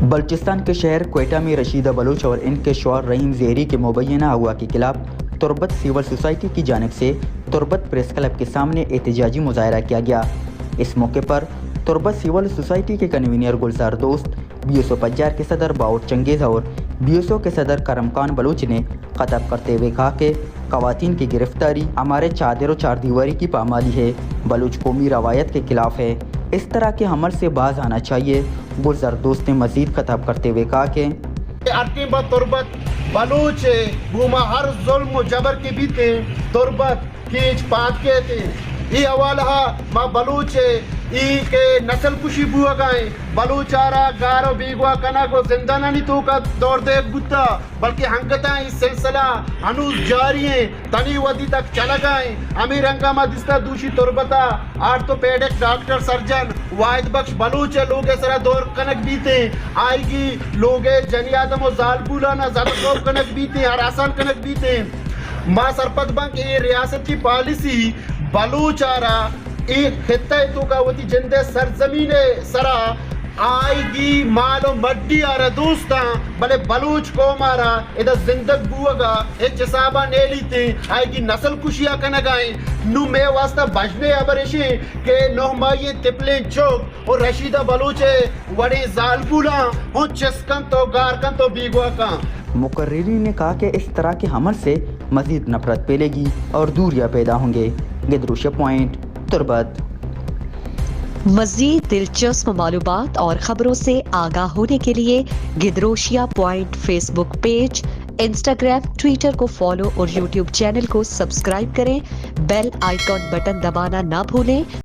बलूचिस्तान के शहर क्वेटा में रशीदा बलूच और इनके शौहर रहीम ज़ेहरी के मुबैना अगवा के खिलाफ तुर्बत सिविल सोसाइटी की जानिब से तुर्बत प्रेस क्लब के सामने एहतजाजी मुजाहरा किया गया। इस मौके पर तुर्बत सिविल सोसाइटी के कन्वीनर गुलजार दोस्त, BSO पज्जार के सदर बाउट चंगेज़ और BSO के सदर करमकान बलूच ने खताब करते हुए कहा कि ख़वातीन की गिरफ्तारी हमारे चादर और चार दीवारी की पामाली है, बलूच कौमी रवायत के खिलाफ है, इस तरह के हमल से बाज आना चाहिए। गुलजार दोस्त ने मजीद खताब करते हुए कहा कि तुर्बत बलूच बुमा हर जुल्म जबर के बीते तुर्बत कीच पात के थे ई अवाल मा बलूच ई के नस्ल कुशी बुआ गाए बलूचारा गारो बीगवा कना को जिंदाना नहीं तो का दौड़ दे बुता बल्कि हंगता इस सिलसिला अनुज जारी है तनी वदी तक चला गए अमीर हंगामा दिस्ता दूषी तुर्बता आर्थोपेडिक डॉक्टर सर्जन वाहिद बख्श बलूच लोग सरा दौर कनक बीते आएगी लोग जनियादम और जालबूला ना ज्यादा कनक बीते हरासान कनक बीते माँ सरपत बंक ये रियासत की पॉलिसी बलूचारा एक खित्ता तो का वती जिंदे सरजमीने सरा आएगी मालो मड्डी आ रहा दोस्ता भले बलूच को मारा इधर जिंदग बुआगा एक जसाबा ने लीते आएगी नस्ल कुशिया कना गाए नु में वास्ता बजने अबरेशे के नोहमाये तिपले चौक और रशीदा बलूचे वड़े जालबुला और चस्कन तो गारकन तो बीगवा का। मुकर्रिरीन ने कहा कि इस तरह के हमल से मजीद नफरत फैलेगी और दूरियां पैदा होंगे। गिदरोशिया पॉइंट तुर्बत। मज़ीद दिलचस्प मालूमात और ख़बरों से आगाह होने के लिए Gedrosia point Facebook page, Instagram, Twitter को फॉलो और यूट्यूब चैनल को सब्सक्राइब करें। बेल आइकॉन बटन दबाना ना भूलें।